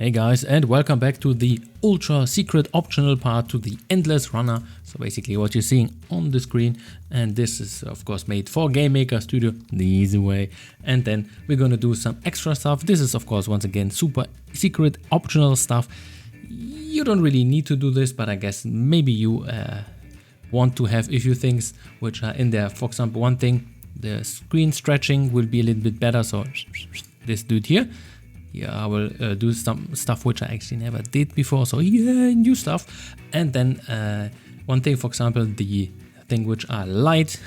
Hey guys, and welcome back to the ultra secret optional part to the endless runner. So basically what you're seeing on the screen, and this is of course made for GameMaker Studio the easy way. And then we're gonna do some extra stuff. This is of course once again super secret optional stuff. You don't really need to do this, but I guess maybe you want to have a few things which are in there. For example, one thing, the screen stretching will be a little bit better. So this dude here. Yeah, I will do some stuff which I actually never did before, so yeah, new stuff. And then one thing, for example, the thing which I liked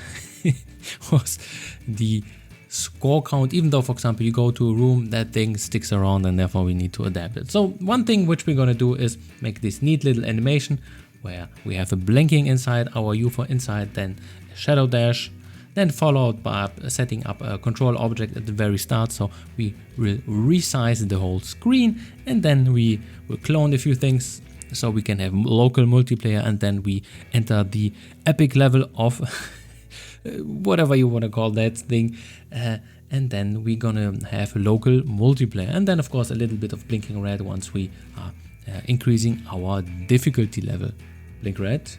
was the score count. Even though, for example, you go to a room, that thing sticks around, and therefore we need to adapt it. So one thing which we're gonna do is make this neat little animation where we have a blinking inside our Ufo inside, then a shadow dash, then followed by setting up a control object at the very start. So we will resize the whole screen, and then we will clone a few things so we can have local multiplayer, and then we enter the epic level of whatever you want to call that thing, and then we're gonna have local multiplayer, and then of course a little bit of blinking red once we are increasing our difficulty level. Blink red.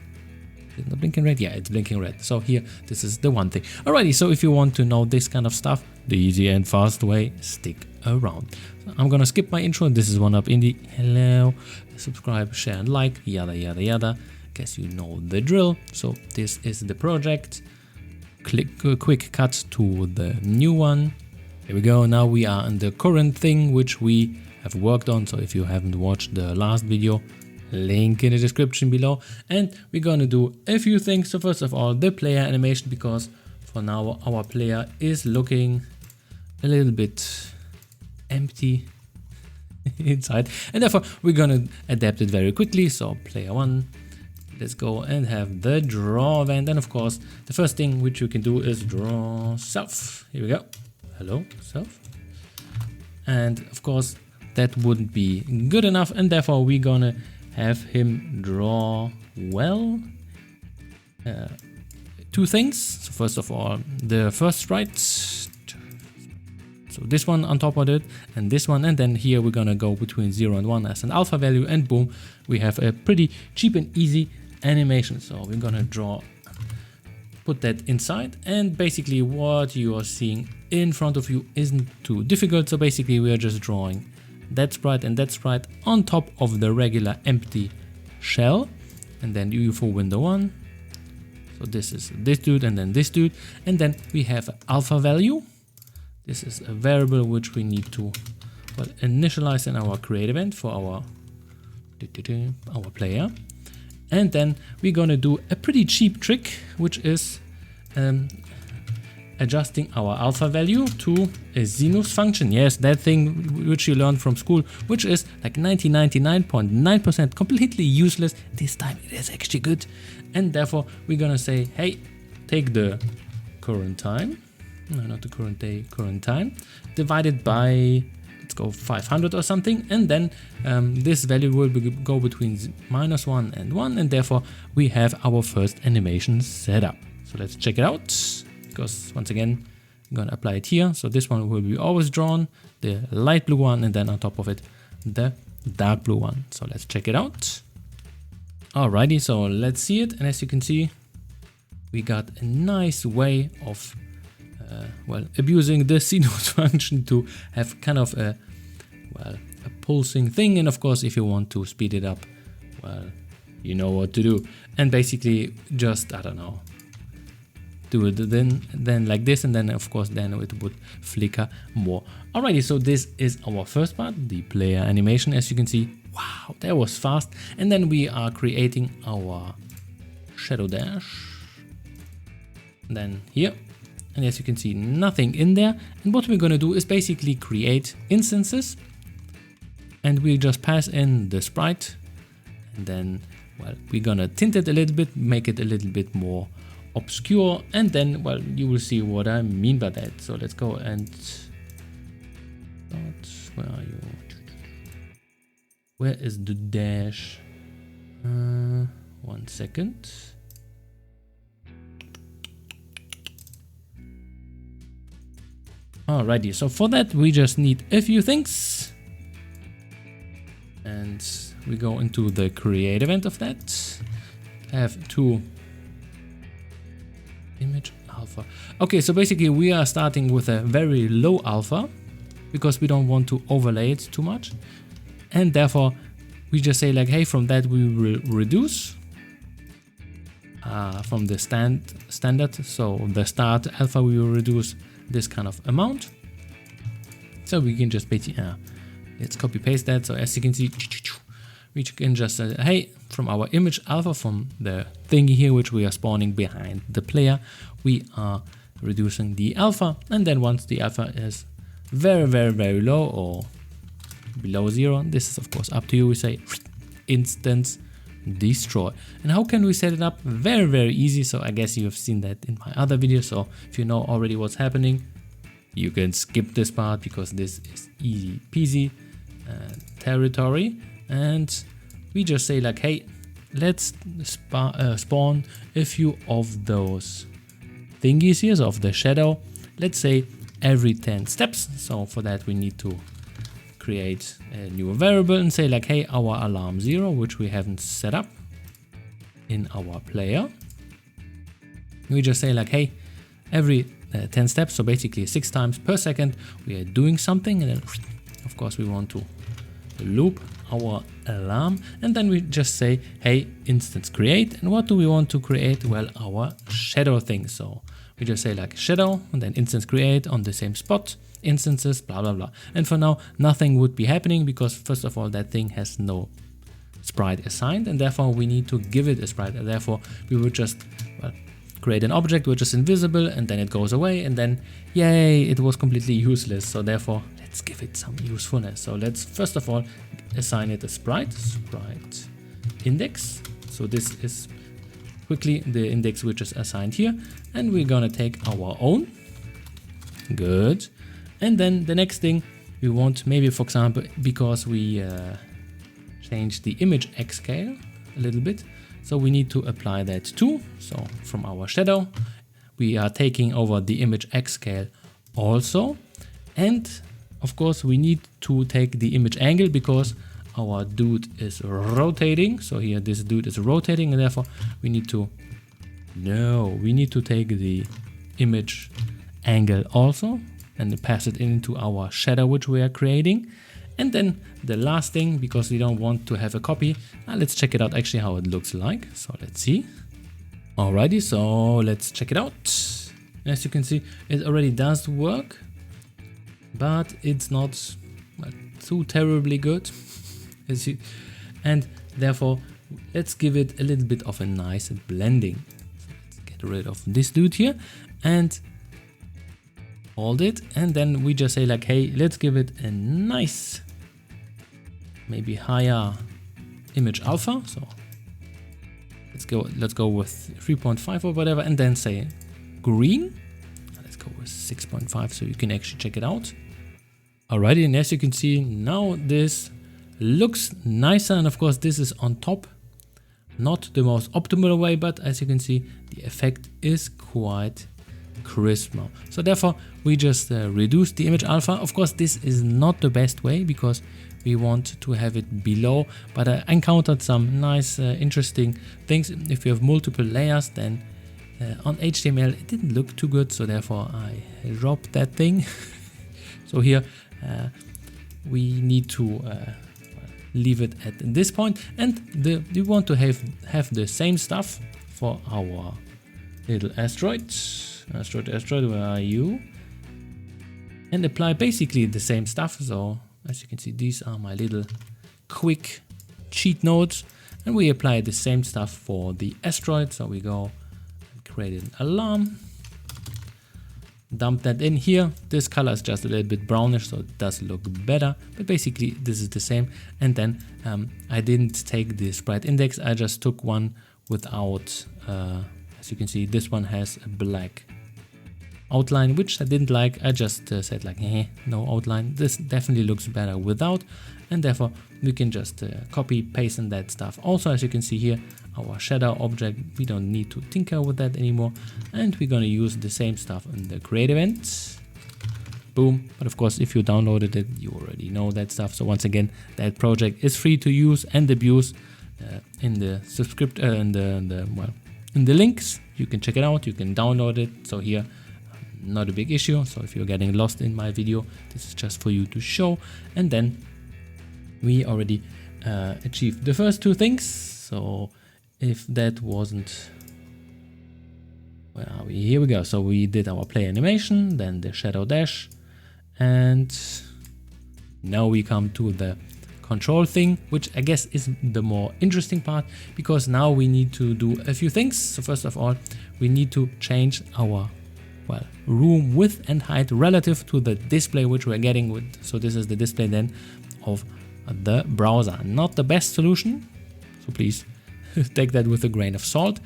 Is it not blinking red? Yeah, it's blinking red. So here, this is the one thing. Alrighty, so if you want to know this kind of stuff, the easy and fast way, stick around. So I'm gonna skip my intro. This is One Up Indie. Hello, subscribe, share, and like, yada yada yada. Guess you know the drill. So this is the project. Click a quick cut to the new one. Here we go. Now we are in the current thing which we have worked on. So if you haven't watched the last video, link in the description below, and we're gonna do a few things. So first of all, the player animation, because for now our player is looking a little bit empty inside, and therefore we're gonna adapt it very quickly. So player one, let's go and have the draw event. And of course the first thing which you can do is draw self. Here we go. Hello self. And of course that wouldn't be good enough, and therefore we're gonna have him draw well two things. So first of all, the first sprite, so this one on top of it, and this one, and then here we're gonna go between 0 and 1 as an alpha value, and boom, we have a pretty cheap and easy animation. So we're gonna put that inside, and basically what you are seeing in front of you isn't too difficult. So basically we are just drawing that sprite and that sprite on top of the regular empty shell, and then UFO window 1. So this is this dude, and then this dude, and then we have an alpha value. This is a variable which we need to initialize in our create event for our player. And then we're gonna do a pretty cheap trick, which is adjusting our alpha value to a sinus function. Yes, that thing which you learned from school, which is like 99.9% completely useless. This time it is actually good. And therefore we're gonna say, hey, take the current time, no, not the current day, current time, divided by, let's go 500 or something, and then this value will go between -1 and 1, and therefore we have our first animation set up. So let's check it out. Because once again, I'm gonna apply it here. So this one will be always drawn, the light blue one, and then on top of it, the dark blue one. So let's check it out. Alrighty, so let's see it. And as you can see, we got a nice way of, abusing the sinus function to have kind of a pulsing thing. And of course, if you want to speed it up, well, you know what to do. And basically just, I don't know, do it then like this, and then of course then it would flicker more. Alrighty, so this is our first part, the player animation. As you can see, wow, that was fast. And then we are creating our shadow dash, and then here, and as you can see, nothing in there. And what we're gonna do is basically create instances, and we just pass in the sprite, and then we're gonna tint it a little bit, make it a little bit more obscure, and then you will see what I mean by that. So let's go and where are you? Where is the dash? 1 second. Alrighty, so for that we just need a few things. And we go into the creative end of that. Have to image alpha. Okay, so basically we are starting with a very low alpha because we don't want to overlay it too much. And therefore we just say like, hey, from that we will reduce from the standard. So the start alpha, we will reduce this kind of amount. So we can just basically, let's copy paste that. So as you can see, we can just say, hey, from our image alpha, from the thingy here, which we are spawning behind the player, we are reducing the alpha. And then once the alpha is very, very, very low or below 0, this is of course up to you. We say instance destroy. And how can we set it up? Very, very easy. So I guess you have seen that in my other video. So if you know already what's happening, you can skip this part because this is easy peasy territory. And we just say like, hey, let's spawn a few of those thingies here, so of the shadow, let's say every 10 steps. So for that we need to create a new variable and say like, hey, our alarm 0, which we haven't set up in our player. We just say like, hey, every 10 steps, so basically 6 times per second, we are doing something. And then of course we want to loop our alarm, and then we just say, hey, instance create. And what do we want to create? Well, our shadow thing. So we just say like shadow and then instance create on the same spot, instances, blah, blah, blah. And for now, nothing would be happening because first of all, that thing has no sprite assigned, and therefore we need to give it a sprite. And therefore we would just, well, create an object which is invisible, and then it goes away, and then yay, it was completely useless. So therefore let's give it some usefulness. So let's first of all assign it a sprite index. So this is quickly the index which is assigned here, and we're gonna take our own. Good. And then the next thing we want, maybe for example, because we changed the image X scale a little bit, so we need to apply that too. So from our shadow, we are taking over the image X scale also. And of course we need to take the image angle because our dude is rotating. So here this dude is rotating, and therefore we need to take the image angle also and pass it into our shadow which we are creating. And then the last thing, because we don't want to have a copy, let's check it out actually how it looks like. So let's see. Alrighty, so let's check it out. As you can see, it already does work, but it's not too terribly good. And therefore, let's give it a little bit of a nice blending. So let's get rid of this dude here and hold it. And then we just say like, hey, let's give it a nice, maybe higher image alpha. So let's go with 3.5 or whatever, and then say green. Let's go with 6.5 so you can actually check it out. Alrighty, and as you can see, now this looks nicer, and of course this is on top. Not the most optimal way, but as you can see, the effect is quite crisp now. So therefore we just reduce the image alpha. Of course this is not the best way because we want to have it below, but I encountered some nice interesting things. If you have multiple layers, then on HTML it didn't look too good, so therefore I dropped that thing. So here we need to leave it at this point, and we want to have the same stuff for our little asteroid, where are you? And apply basically the same stuff. So as you can see, these are my little quick cheat nodes, and we apply the same stuff for the asteroid. So we go and create an alarm, dump that in here. This color is just a little bit brownish, so it does look better, but basically this is the same. And then I didn't take the sprite index, I just took one without, as you can see, this one has a black outline, which I didn't like. I just said like, no outline. This definitely looks better without, and therefore we can just copy paste in that stuff. Also, as you can see here, our shadow object, we don't need to tinker with that anymore, and we're going to use the same stuff in the creative end. boom. But of course, if you downloaded it, you already know that stuff. So once again, that project is free to use and abuse in the in the links. You can check it out, you can download it. So here, not a big issue. So if you're getting lost in my video, this is just for you to show. And then we already achieved the first two things. So if that wasn't, where are we? Here we go. So we did our play animation, then the shadow dash, and now we come to the control thing, which I guess is the more interesting part, because now we need to do a few things. So first of all, we need to change our room width and height relative to the display which we're getting with. So this is the display then of the browser. Not the best solution, so please take that with a grain of salt.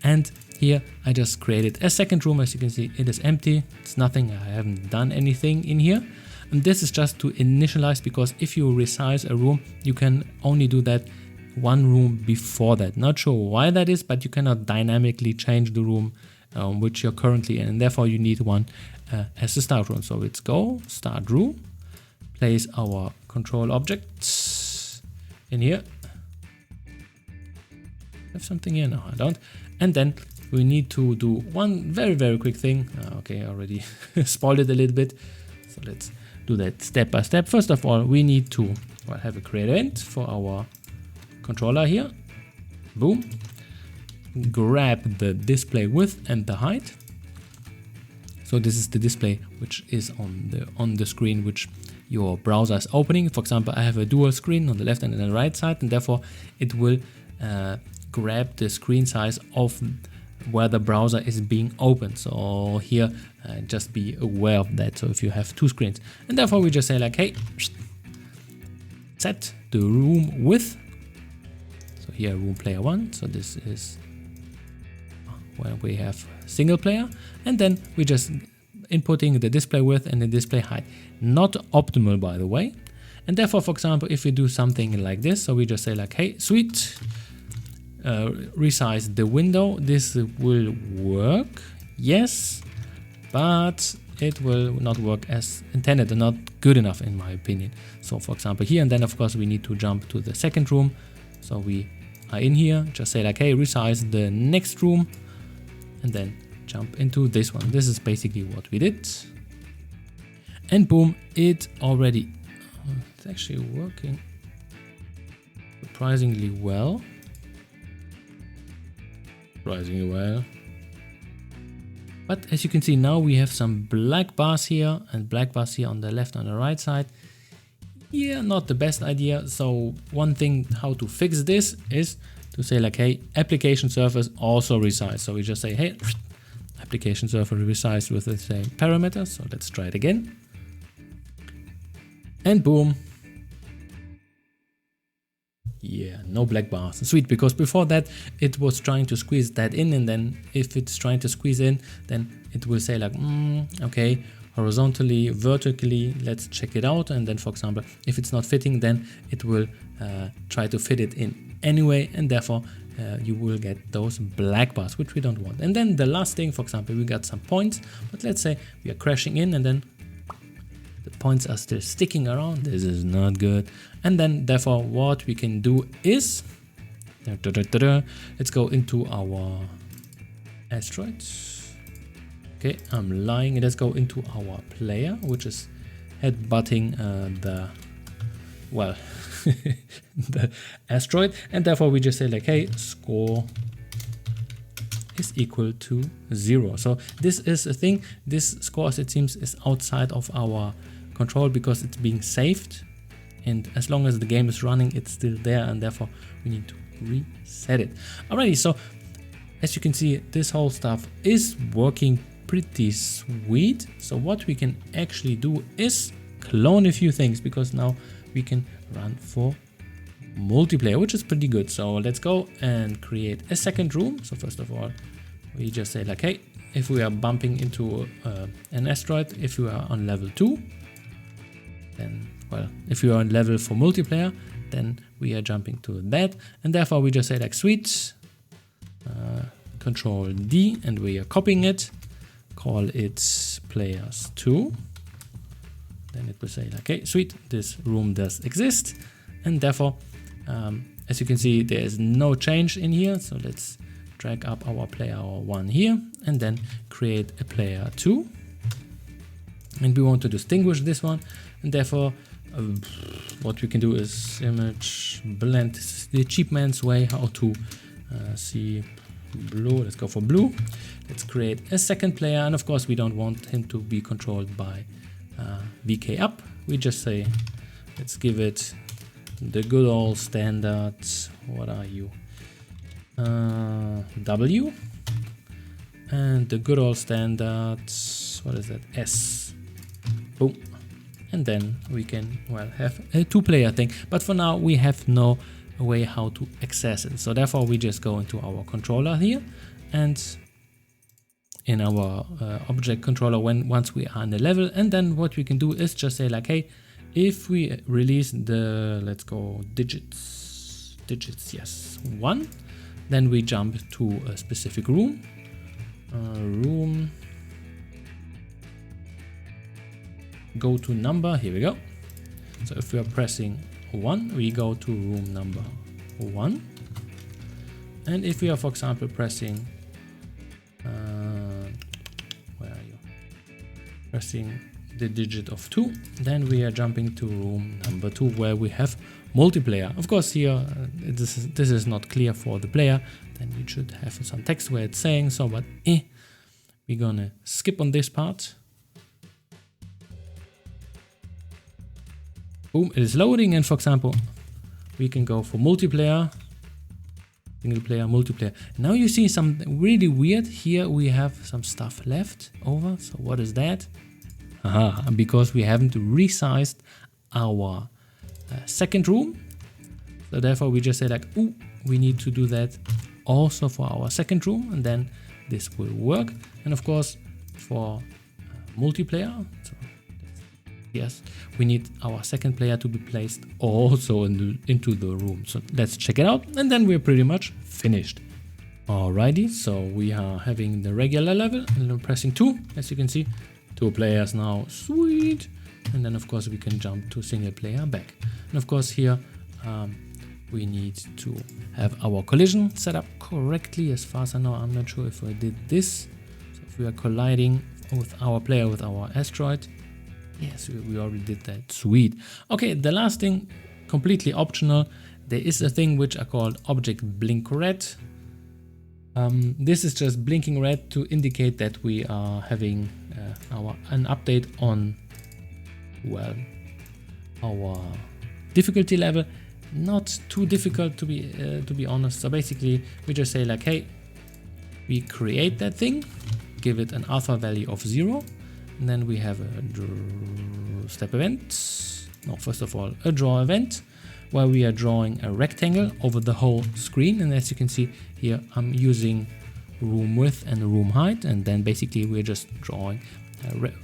And here I just created a second room. As you can see, it is empty. It's nothing. I haven't done anything in here. And this is just to initialize, because if you resize a room, you can only do that one room before that. Not sure why that is, but you cannot dynamically change the room which you're currently in, and therefore you need one as a start room. So let's go start room, place our control objects in here. Have something here? No, I don't. And then we need to do one very quick thing. Okay, I already spoiled it a little bit. So let's do that step by step. First of all, we need to have a create event for our controller here. Boom. Grab the display width and the height. So this is the display which is on the screen which your browser is opening. For example, I have a dual screen on the left and on the right side, and therefore it will grab the screen size of where the browser is being opened. So here, just be aware of that. So if you have two screens, and therefore we just say like, hey, set the room width. So here room player 1. So this is where we have single player, and then we just inputting the display width and the display height. Not optimal, by the way. And therefore, for example, if we do something like this, so we just say like, hey, sweet, resize the window. This will work, yes, but it will not work as intended and not good enough in my opinion. So for example here, and then of course we need to jump to the second room. So we are in here, just say like, hey, resize the next room, and then jump into this one. This is basically what we did. And boom, it already, it's actually working surprisingly well. But as you can see, now we have some black bars here and black bars here on the left and on the right side. Yeah, not the best idea. So one thing how to fix this is to say like, hey, application surface also resize. So we just say, hey, application surface resize with the same parameters. So let's try it again. And boom. Yeah, no black bars. Sweet, because before that it was trying to squeeze that in, and then if it's trying to squeeze in, then it will say like, okay, horizontally, vertically, let's check it out. And then for example, if it's not fitting, then it will try to fit it in anyway, and therefore you will get those black bars, which we don't want. And then the last thing, for example, we got some points, but let's say we are crashing in and then the points are still sticking around. This is not good. And then therefore what we can do is, let's go into our Asteriod. Okay, I'm lying. Let's go into our player, which is headbutting the Asteriod, and therefore we just say like, hey, score is equal to 0. So this is a thing. This score, as it seems, is outside of our control because it's being saved, and as long as the game is running, it's still there, and therefore we need to reset it. Alrighty, so as you can see, this whole stuff is working pretty sweet. So what we can actually do is clone a few things, because now we can run for multiplayer, which is pretty good. So let's go and create a second room. So first of all, we just say like, hey, if we are bumping into an Asteriod, if you are on level 2, then, well, if you are on level for multiplayer, then we are jumping to that, and therefore we just say like, sweet, Control D, and we are copying it, call it players 2, then it will say like, okay, sweet, this room does exist. And therefore, as you can see, there is no change in here. So let's drag up our player 1 here and then create a player 2. And we want to distinguish this one. And therefore, what we can do is image blend. This is the cheap man's way how to see blue. Let's go for blue. Let's create a second player. And of course, we don't want him to be controlled by VK up. We just say, let's give it the good old standard. What are you? W. And the good old standard, what is that? S. Boom. And then we can, well, have a 2-player thing. But for now, we have no way how to access it. So therefore, we just go into our controller here. And in our object controller, once we are in the level. And then what we can do is just say like, hey, if we release the, let's go digits, yes, 1. Then we jump to a specific room. Go to number, here we go. So if we are pressing 1, we go to room number 1. And if we are, for example, pressing, where are you? Pressing the digit of 2, then we are jumping to room number 2 where we have multiplayer. Of course, here this is not clear for the player. Then you should have some text where it's saying so, but we're gonna skip on this part. Boom, it is loading, and for example, we can go for multiplayer, single player, multiplayer. Now you see something really weird. Here we have some stuff left over. So what is that? Aha, because we haven't resized our second room. So therefore we just say like, ooh, we need to do that also for our second room, and then this will work. And of course, for multiplayer, so yes, we need our second player to be placed also into the room. So let's check it out, and then we're pretty much finished. Alrighty, so we are having the regular level and I'm pressing 2, as you can see, 2 players now, sweet. And then of course we can jump to single player back. And of course here we need to have our collision set up correctly. As far as I know, I'm not sure if I did this. So if we are colliding with our player with our asteroid, yes, we already did that, sweet. Okay, the last thing, completely optional. There is a thing which I call object blink red. This is just blinking red to indicate that we are having an update on, well, our difficulty level. Not too difficult to be honest. So basically we just say like, hey, we create that thing, give it an alpha value of 0, and then we have a step event. No, first of all, a draw event where we are drawing a rectangle over the whole screen. And as you can see here, I'm using room width and room height, and then basically we're just drawing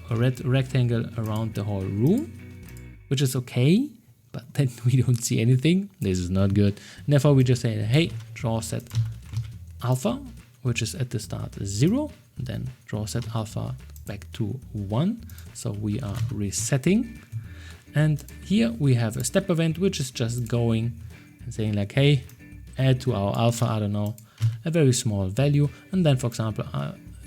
a red rectangle around the whole room, which is okay. But then we don't see anything. This is not good. And therefore we just say, hey, draw set alpha, which is at the start 0, and then draw set alpha back to 1. So we are resetting. And here we have a step event, which is just going and saying like, hey, add to our alpha, I don't know, a very small value. And then, for example,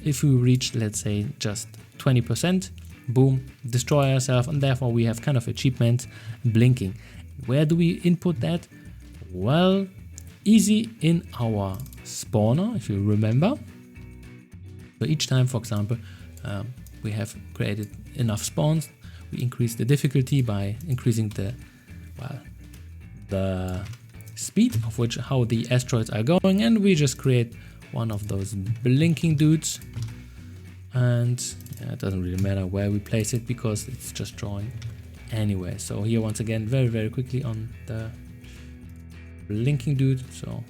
if we reach, let's say, just 20%, boom, destroy ourselves, and therefore we have kind of achievement blinking. Where do we input that? Well, easy in our spawner, if you remember. So each time, for example, we have created enough spawns, we increase the difficulty by increasing the speed of how the asteroids are going, and we just create one of those blinking dudes. And yeah, it doesn't really matter where we place it because it's just drawing anyway. So here once again, very, very quickly on the blinking dude. So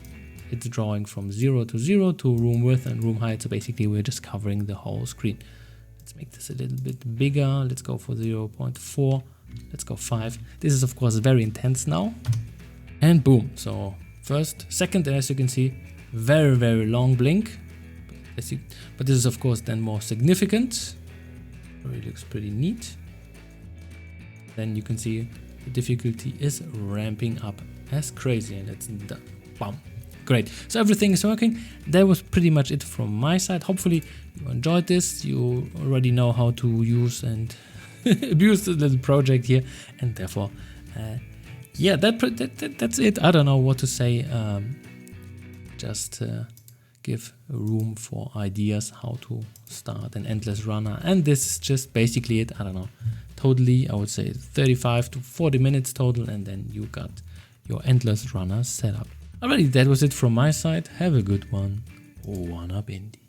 it's drawing from 0 to 0 to room width and room height. So basically we're just covering the whole screen. Let's make this a little bit bigger. Let's go for 0.4. Let's go 5. This is of course very intense now. And boom. So first, second, and as you can see, very, very long blink. But this is of course then more significant. Really looks pretty neat. Then you can see the difficulty is ramping up as crazy, and it's done. Bam. Great. So everything is working. That was pretty much it from my side. Hopefully you enjoyed this. You already know how to use and abuse the little project here, and therefore yeah, that's it. I don't know what to say. Just give room for ideas how to start an endless runner, and this is just basically it. I don't know, totally I would say 35 to 40 minutes total, and then you got your endless runner set up. Alrighty, that was it from my side. Have a good one. One up indie.